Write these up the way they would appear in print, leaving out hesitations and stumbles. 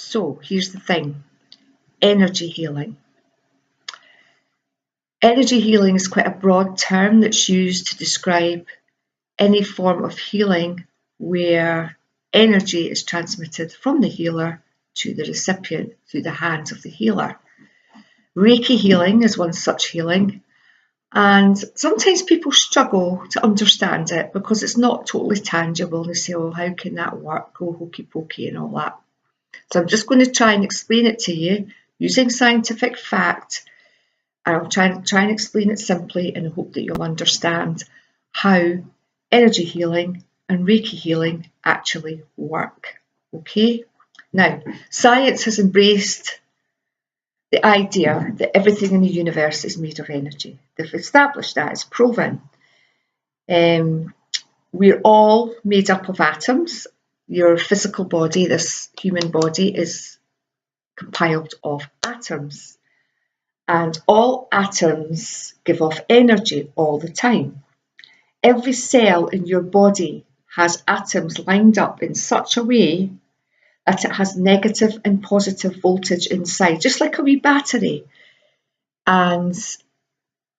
So here's the thing, energy healing. Energy healing is quite a broad term that's used to describe any form of healing where energy is transmitted from the healer to the recipient through the hands of the healer. Reiki healing is one such healing, and sometimes people struggle to understand it because it's not totally tangible. They say, oh, how can that work? Oh, hokey pokey and all that. So I'm just going to try and explain it to you using scientific fact. I'll try and explain it simply and hope that you'll understand how energy healing and Reiki healing actually work. Okay? Now, science has embraced the idea that everything in the universe is made of energy. They've established that, it's proven. We're all made up of atoms. Your physical body, this human body, is compiled of atoms. And all atoms give off energy all the time. Every cell in your body has atoms lined up in such a way that it has negative and positive voltage inside, just like a wee battery. And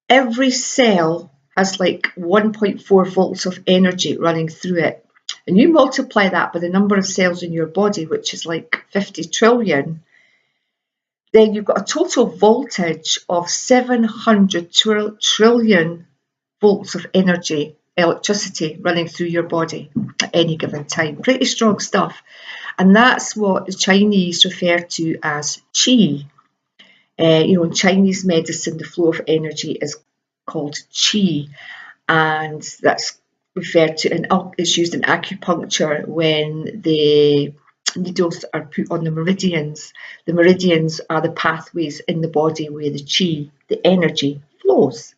every cell has like 1.4 volts of energy running through it. And you multiply that by the number of cells in your body, which is like 50 trillion, then you've got a total voltage of 700 trillion volts of energy, electricity running through your body at any given time. Pretty strong stuff. And that's what the Chinese refer to as qi. In Chinese medicine, the flow of energy is called qi. And that's referred to, it's used in acupuncture when the needles are put on the meridians. The meridians are the pathways in the body where the qi, the energy, flows.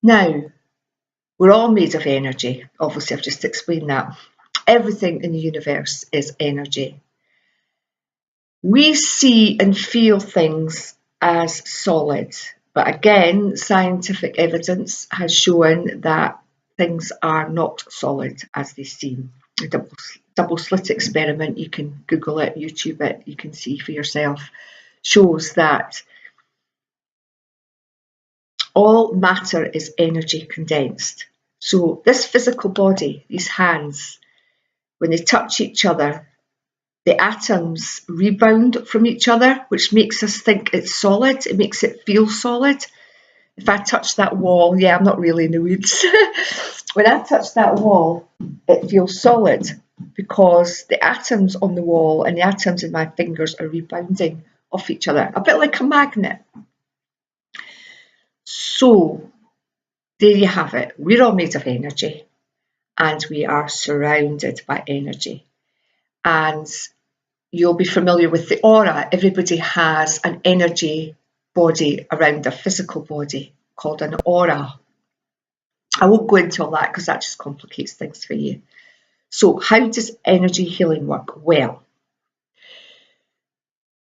Now, we're all made of energy. Obviously, I've just explained that. Everything in the universe is energy. We see and feel things as solid, but again, scientific evidence has shown that things are not solid as they seem. A double slit experiment, you can Google it, YouTube it, you can see for yourself, shows that all matter is energy condensed. So this physical body, these hands, when they touch each other, the atoms rebound from each other, which makes us think it's solid. It makes it feel solid. If I touch that wall, yeah, I'm not really in the weeds. When I touch that wall, it feels solid because the atoms on the wall and the atoms in my fingers are rebounding off each other, a bit like a magnet. So there you have it. We're all made of energy and we are surrounded by energy. And you'll be familiar with the aura. Everybody has an energy body around their physical body called an aura. I won't go into all that because that just complicates things for you. So how does energy healing work? Well,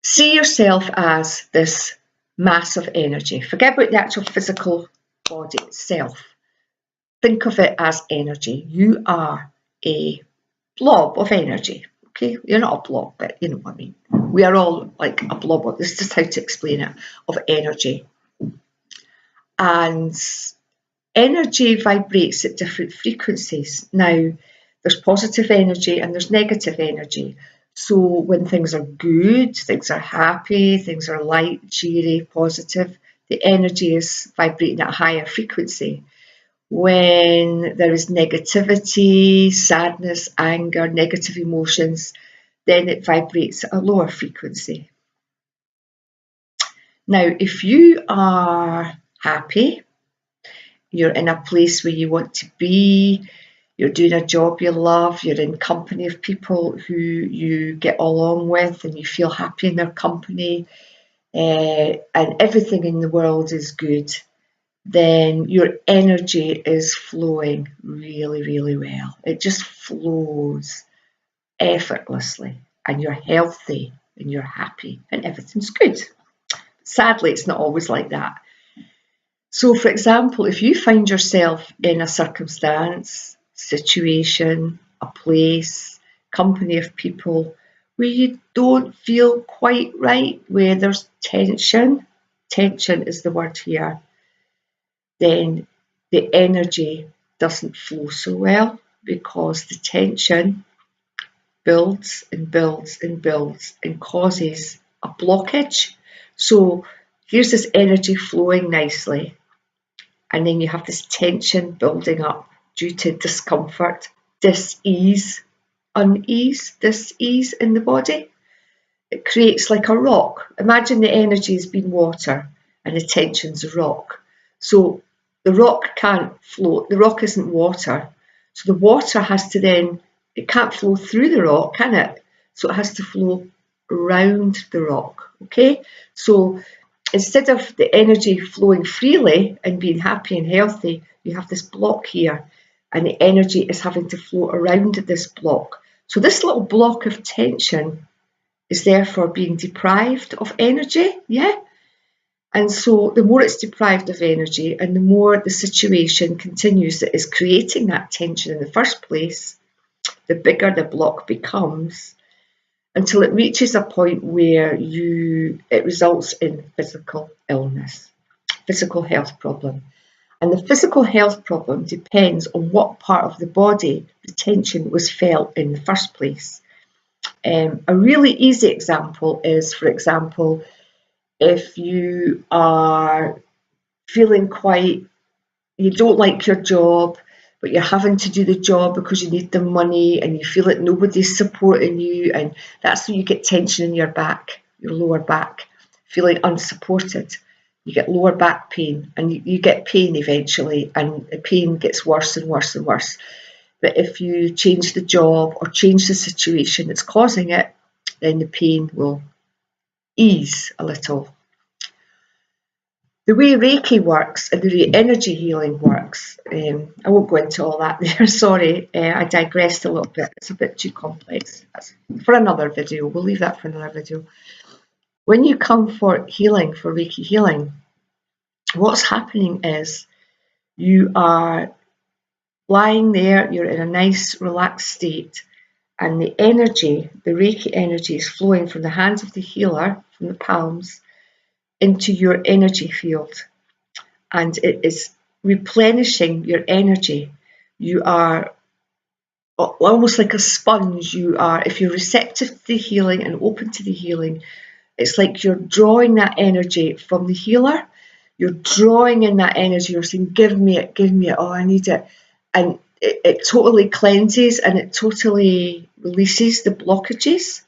see yourself as this mass of energy. Forget about the actual physical body itself. Think of it as energy. You are a blob of energy. Okay, you're not a blob, but you know what I mean. We are all like a blob. This is just how to explain it, of energy. And energy vibrates at different frequencies. Now, there's positive energy and there's negative energy. So when things are good, things are happy, things are light, cheery, positive, the energy is vibrating at a higher frequency. When there is negativity, sadness, anger, negative emotions, then it vibrates at a lower frequency. Now, if you are happy, you're in a place where you want to be, you're doing a job you love, you're in company of people who you get along with and you feel happy in their company, and everything in the world is good, then your energy is flowing really, really well. It just flows effortlessly and you're healthy and you're happy and everything's good. Sadly, it's not always like that. So, for example, if you find yourself in a circumstance, situation, a place, company of people where you don't feel quite right, where there's tension is the word here, then the energy doesn't flow so well, because the tension builds and builds and builds and causes a blockage. So here's this energy flowing nicely, and then you have this tension building up due to discomfort, dis-ease, unease, dis-ease in the body. It creates like a rock. Imagine the energy has been water and the tension's a rock. So the rock can't float. The rock isn't water. So the water has to then, it can't flow through the rock, can it? So it has to flow around the rock, okay? So instead of the energy flowing freely and being happy and healthy, you have this block here, and the energy is having to flow around this block. So this little block of tension is therefore being deprived of energy, yeah? And so the more it's deprived of energy and the more the situation continues that is creating that tension in the first place, the bigger the block becomes, until it reaches a point where it results in physical illness, physical health problem. And the physical health problem depends on what part of the body the tension was felt in the first place. A really easy example is, for example, if you are feeling you don't like your job, but you're having to do the job because you need the money and you feel that nobody's supporting you, and that's when you get tension in your back, your lower back, feeling unsupported. You get lower back pain, and you get pain eventually, and the pain gets worse and worse and worse. But if you change the job or change the situation that's causing it, then the pain will ease a little. The way Reiki works and the way energy healing works, I won't go into all that there, sorry, I digressed a little bit, it's a bit too complex. That's for another video, we'll leave that for another video. When you come for healing, for Reiki healing, what's happening is you are lying there, you're in a nice relaxed state, and the energy, the Reiki energy, is flowing from the hands of the healer, from the palms, into your energy field, and it is replenishing your energy. You are almost like a sponge. If you're receptive to the healing and open to the healing, it's like you're drawing that energy from the healer. You're drawing in that energy. You're saying, give me it, oh, I need it. And it totally cleanses and it totally releases the blockages.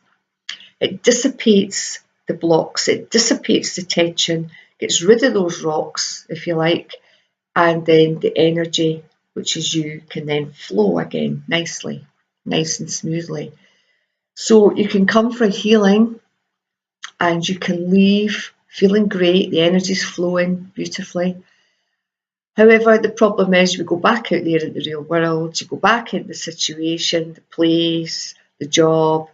It dissipates the blocks, it dissipates the tension, gets rid of those rocks, if you like, and then the energy, which is you, can then flow again nicely, nice and smoothly. So you can come for healing and you can leave feeling great, the energy's flowing beautifully. However, the problem is we go back out there in the real world, you go back in the situation, the place, the job,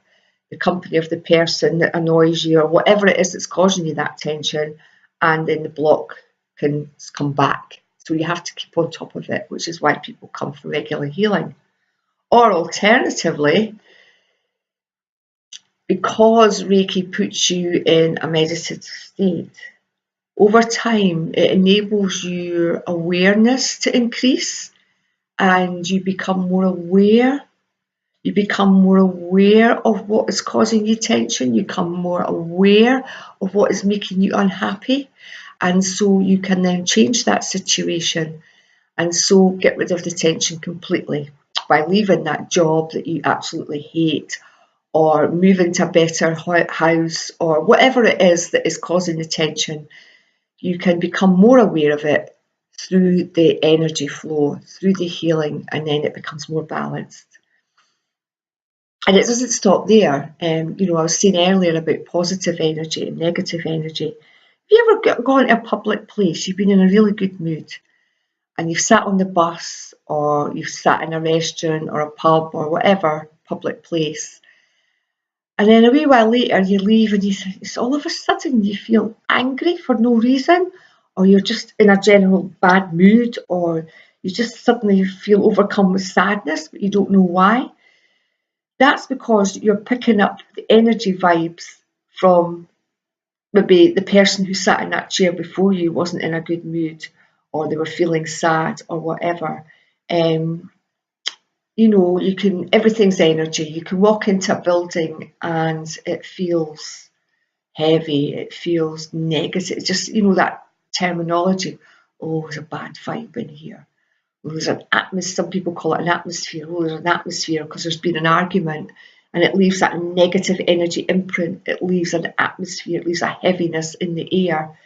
the company of the person that annoys you, or whatever it is that's causing you that tension, and then the block can come back. So you have to keep on top of it, which is why people come for regular healing. Or alternatively, because Reiki puts you in a meditative state, over time it enables your awareness to increase and you become more aware. You become more aware of what is causing you tension. You become more aware of what is making you unhappy. And so you can then change that situation and so get rid of the tension completely by leaving that job that you absolutely hate, or moving to a better house, or whatever it is that is causing the tension. You can become more aware of it through the energy flow, through the healing, and then it becomes more balanced. And it doesn't stop there. I was saying earlier about positive energy and negative energy. Have you ever gone to a public place, you've been in a really good mood, and you've sat on the bus, or you've sat in a restaurant or a pub or whatever public place, and then a wee while later you leave and it's all of a sudden you feel angry for no reason, or you're just in a general bad mood, or you just suddenly feel overcome with sadness but you don't know why. that's because you're picking up the energy vibes from maybe the person who sat in that chair before you wasn't in a good mood, or they were feeling sad or whatever. You know, everything's energy. You can walk into a building and it feels heavy, it feels negative. It's just, you know, that terminology. Oh, there's a bad vibe in here. Oh, there's an atmosphere. Some people call it an atmosphere. Oh, there's an atmosphere because there's been an argument, and it leaves that negative energy imprint. It leaves an atmosphere. It leaves a heaviness in the air.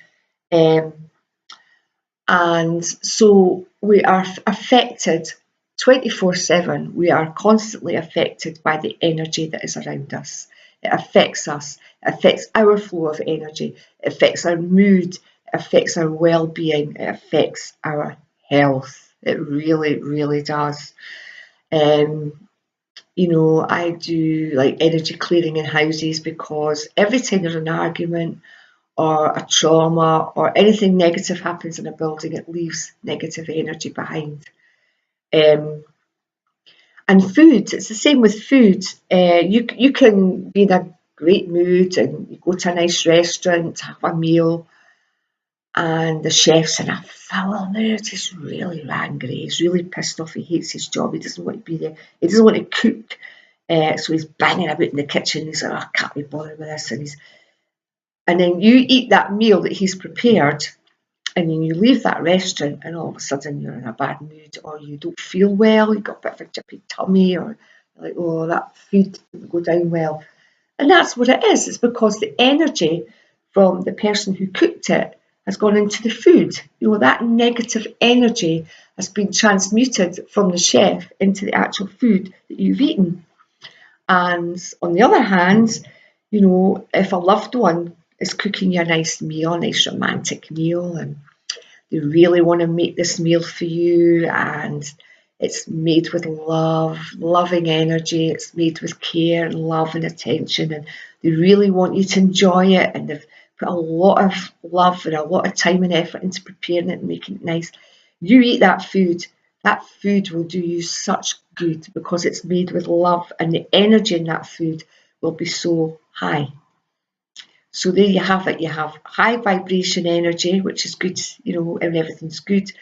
And so we are affected 24/7. We are constantly affected by the energy that is around us. It affects us. It affects our flow of energy. It affects our mood. It affects our well-being. It affects our health. It really, really does. You know, I do like energy clearing in houses because every time there's an argument or a trauma or anything negative happens in a building, it leaves negative energy behind. And food, it's the same with food. You can be in a great mood and you go to a nice restaurant, have a meal, and the chef's in a foul mood. He's really angry. He's really pissed off. He hates his job. He doesn't want to be there. He doesn't want to cook. So he's banging about in the kitchen. He's like, oh, I can't be bothered with this. And then you eat that meal that he's prepared, and then you leave that restaurant, and all of a sudden you're in a bad mood, or you don't feel well. You've got a bit of a jippy tummy, or like, oh, that food didn't go down well. And that's what it is. It's because the energy from the person who cooked it has gone into the food. You know, that negative energy has been transmuted from the chef into the actual food that you've eaten. And on the other hand, you know, if a loved one is cooking you a nice meal, a nice romantic meal, and they really want to make this meal for you, and it's made with love, loving energy, it's made with care and love and attention, and they really want you to enjoy it, and they've put a lot of love and a lot of time and effort into preparing it and making it nice. You eat that food will do you such good because it's made with love, and the energy in that food will be so high. So there you have it. You have high vibration energy, which is good, you know, and everything's good,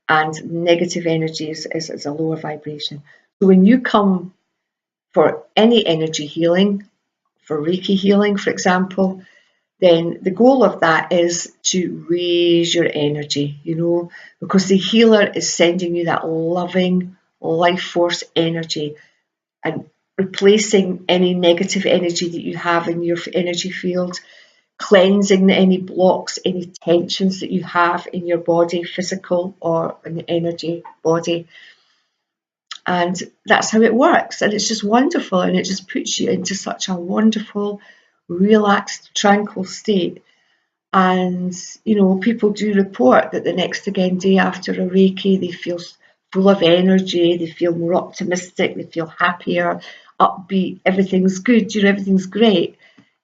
and negative energy is a lower vibration. So when you come for any energy healing, for Reiki healing, for example, then the goal of that is to raise your energy, you know, because the healer is sending you that loving life force energy and replacing any negative energy that you have in your energy field, cleansing any blocks, any tensions that you have in your body, physical or in the energy body. And that's how it works. And it's just wonderful. And it just puts you into such a wonderful, relaxed, tranquil state. And, you know, people do report that the next again day after a Reiki, they feel full of energy, they feel more optimistic, they feel happier, upbeat, everything's good, you know, everything's great.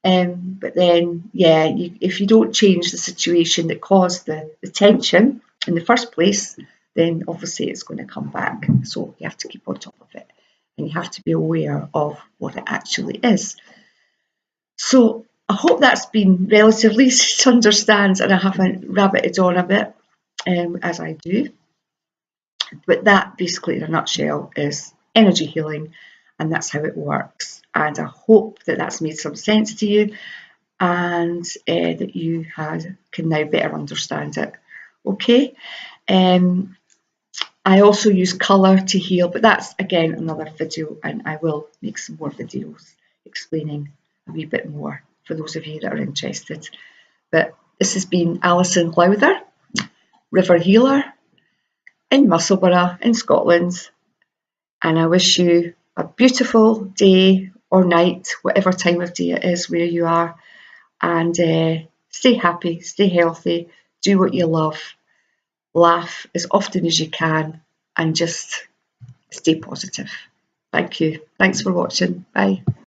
But then, yeah, if you don't change the situation that caused the tension in the first place, then obviously it's going to come back. So you have to keep on top of it, and you have to be aware of what it actually is. So I hope that's been relatively easy to understand, and I haven't rabbited on a bit, as I do. But that basically in a nutshell is energy healing, and that's how it works. And I hope that that's made some sense to you, and that you can now better understand it. Okay. I also use colour to heal, but that's again another video, and I will make some more videos explaining a wee bit more for those of you that are interested. But this has been Alison Lowther, River Healer in Musselburgh in Scotland, and I wish you a beautiful day or night, whatever time of day it is where you are, and stay happy, stay healthy, do what you love, laugh as often as you can, and just stay positive. Thank you. Thanks for watching. Bye.